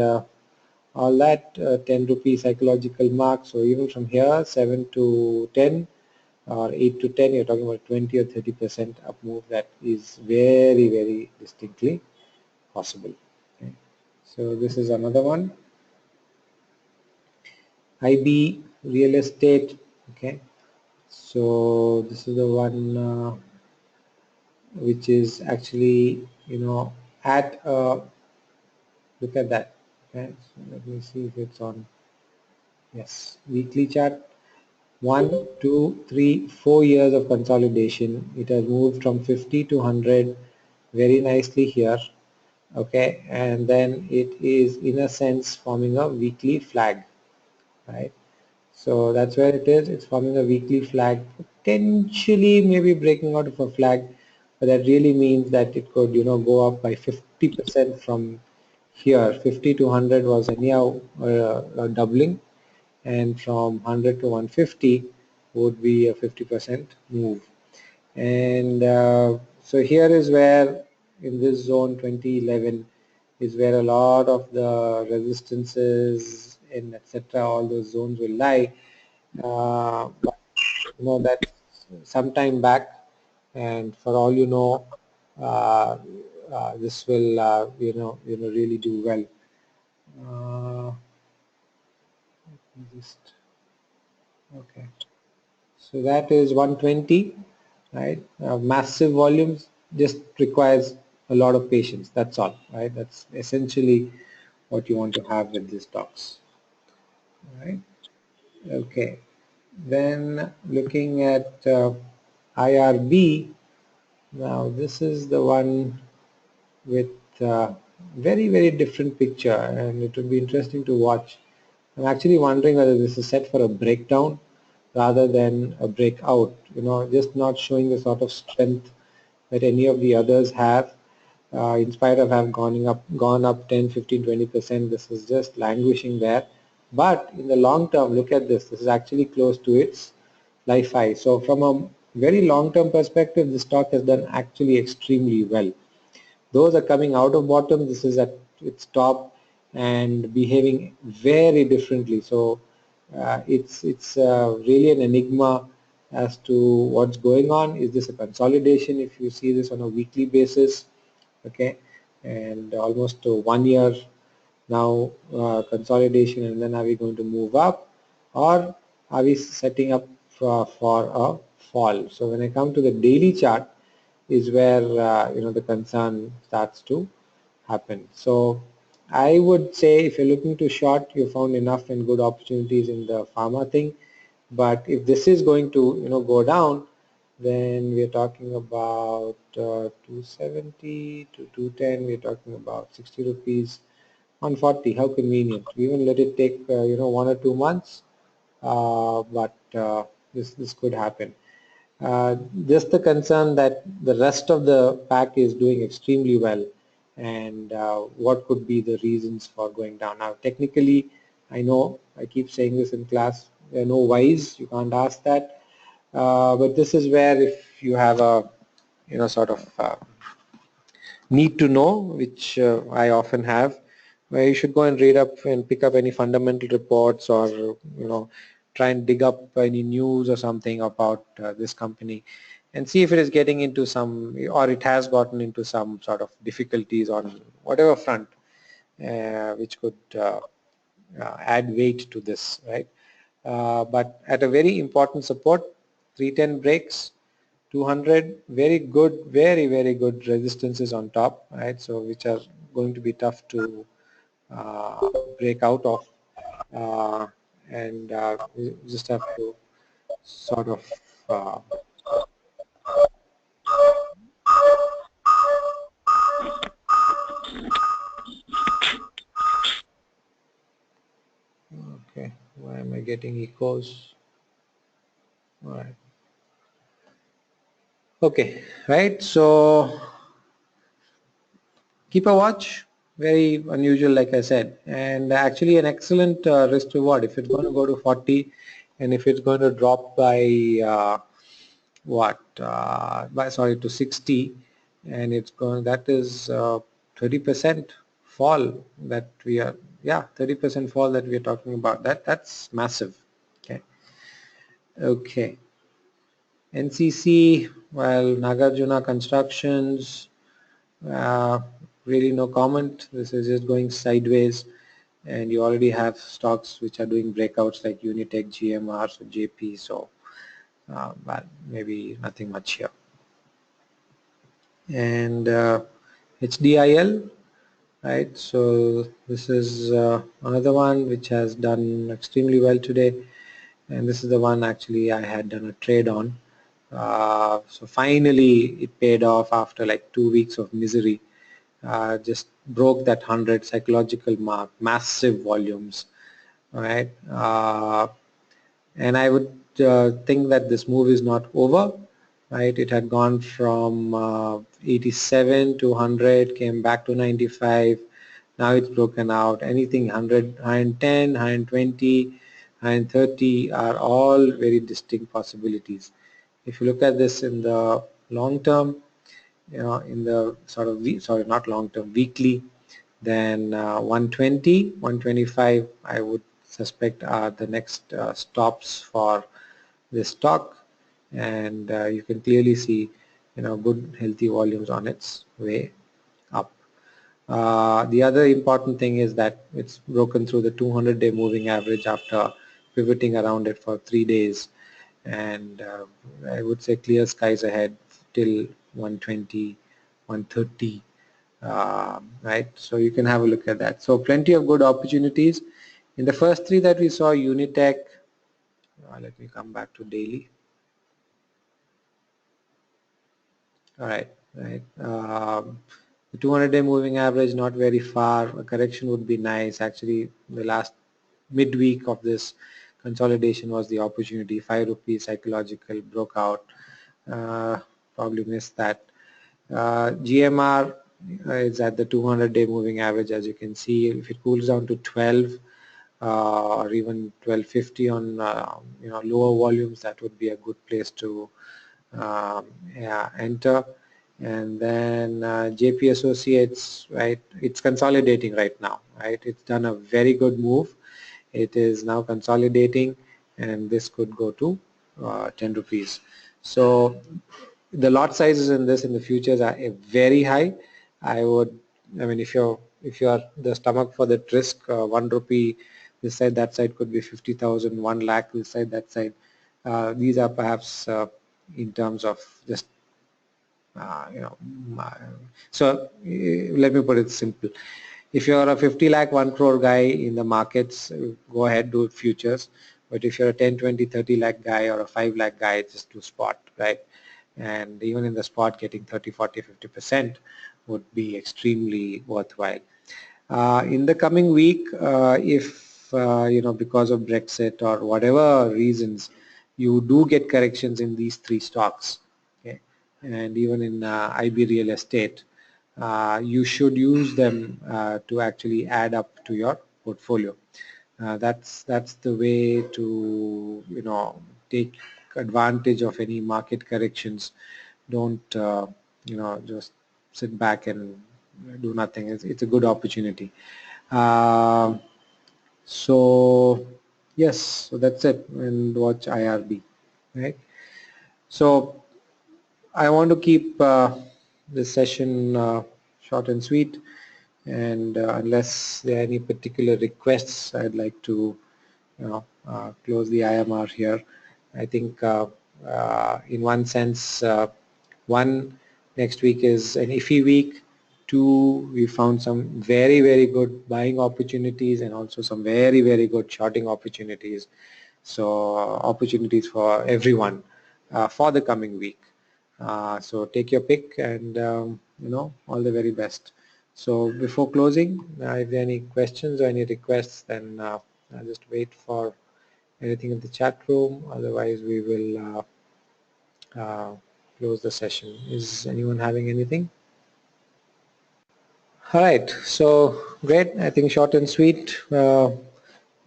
all that 10 rupee psychological mark. So even from here, 7 to 10 or 8 to 10, you're talking about 20 or 30% up move. That is very, very distinctly possible. Okay. So this is another one. IB real estate. Okay. So this is the one which is actually, at look at that. Okay, so let me see if it's on. Yes, weekly chart. 1, 2, 3, 4 years of consolidation. It has moved from 50 to 100 very nicely here. Okay, and then it is in a sense forming a weekly flag, right? So that's where it is. It's forming a weekly flag, potentially maybe breaking out of a flag, but that really means that it could, go up by 50% from here. 50 to 100 was anyhow a doubling, and from 100 to 150 would be a 50% move. And so here is where, in this zone 2011, is where a lot of the resistances and etc. all those zones will lie. But that's some time back, and for all you know, this will really do well. Just okay. So that is 120, right? Massive volumes just requires a lot of patience. That's all, right? That's essentially what you want to have with these stocks, right? Okay. Then looking at IRB, now this is the one with very, very different picture, and it would be interesting to watch. I'm actually wondering whether this is set for a breakdown rather than a breakout, just not showing the sort of strength that any of the others have. In spite of have gone up 10, 15, 20%, this is just languishing there. But in the long term, look at this. This is actually close to its life high. So from a very long term perspective, the stock has done actually extremely well. Those are coming out of bottom. This is at its top and behaving very differently. So it's really an enigma as to what's going on. Is this a consolidation? If you see this on a weekly basis, okay, and almost 1 year now consolidation, and then are we going to move up, or are we setting up for a fall? So when I come to the daily chart, is where the concern starts to happen. So I would say if you're looking to short, you found enough and good opportunities in the pharma thing. But if this is going to go down, then we're talking about 270 to 210. We're talking about 60 rupees. 140. How convenient. We even let it take 1 or 2 months, but this could happen. Just the concern that the rest of the pack is doing extremely well, and what could be the reasons for going down. Now technically, I know I keep saying this in class, there are no whys, you can't ask that, but this is where if you have a sort of need to know, which I often have, where you should go and read up and pick up any fundamental reports, or try and dig up any news or something about this company and see if it is getting into some, or it has gotten into some sort of difficulties on whatever front, which could add weight to this, right? But at a very important support, 310 breaks, 200, very good, very, very good resistances on top, right? So which are going to be tough to break out of, uh, and we just have to sort of okay, why am I getting echoes? All right. Okay, right, so keep a watch, very unusual like I said, and actually an excellent risk reward if it's going to go to 40, and if it's going to drop by sorry, to 60, and it's going, that is 30% fall that we are, yeah, 30% fall that we are talking about. That's massive. Okay. Okay. NCC, well, Nagarjuna Constructions, uh, really no comment. This is just going sideways, and you already have stocks which are doing breakouts like Unitech, GMR, so JP. So but maybe nothing much here. And HDIL, right? So this is another one which has done extremely well today, and this is the one actually I had done a trade on. So finally it paid off after like 2 weeks of misery. Just broke that 100 psychological mark, massive volumes, right? And I would think that this move is not over, right? It had gone from 87 to 100, came back to 95. Now it's broken out. Anything 100, 110, 120, 130 are all very distinct possibilities. If you look at this in the long term, in the sort of not long term, weekly, then 120, 125 I would suspect are the next stops for this stock, and you can clearly see good healthy volumes on its way up. The other important thing is that it's broken through the 200-day moving average after pivoting around it for 3 days, and I would say clear skies ahead till 120, 130, right? So you can have a look at that. So plenty of good opportunities. In the first three that we saw, Unitech, let me come back to daily. All right, right. The 200-day moving average not very far. A correction would be nice. Actually, the last midweek of this consolidation was the opportunity. 5 rupees psychological broke out. Probably missed that. GMR is at the 200-day moving average, as you can see. If it cools down to 12 or even 1250 on lower volumes, that would be a good place to yeah, enter. And then JP Associates, right? It's consolidating right now, right? It's done a very good move. It is now consolidating, and this could go to 10 rupees. So the lot sizes in this in the futures are very high. I mean, if you're the stomach for that risk, 1 rupee this side, that side could be 50,000, 1 lakh this side, that side. These are perhaps in terms of just so let me put it simple. If you're a 50 lakh 1 crore guy in the markets, go ahead, do futures. But if you're a 10, 20, 30 lakh guy or a 5 lakh guy, just do spot, right? And even in the spot, getting 30, 40, 50% would be extremely worthwhile. In the coming week, if because of Brexit or whatever reasons, you do get corrections in these three stocks, okay, and even in IB real estate, you should use them to actually add up to your portfolio. That's the way to take advantage of any market corrections. Don't just sit back and do nothing. It's a good opportunity. Uh, so yes, so that's it. And watch IRB, right? So I want to keep this session short and sweet, and unless there are any particular requests, I'd like to close the IMR here. I think in one sense, one, next week is an iffy week. Two, we found some very good buying opportunities and also some very good shorting opportunities. So opportunities for everyone for the coming week. So take your pick, and all the very best. So before closing, if there are any questions or any requests, then I'll just wait for anything in the chat room. Otherwise, we will close the session. Is anyone having anything? All right, so great. I think short and sweet,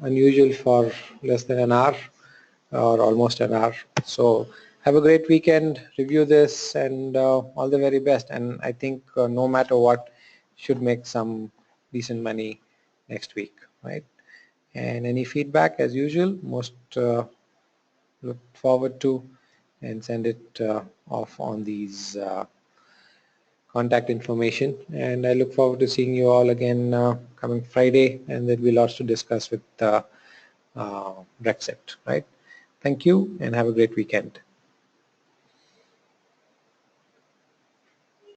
unusual for less than an hour or almost an hour. So have a great weekend, review this, and all the very best. And I think no matter what, should make some decent money next week, right? And any feedback, as usual, most look forward to, and send it off on these contact information. And I look forward to seeing you all again coming Friday, and there'll be lots to discuss with Brexit, right? Thank you, and have a great weekend.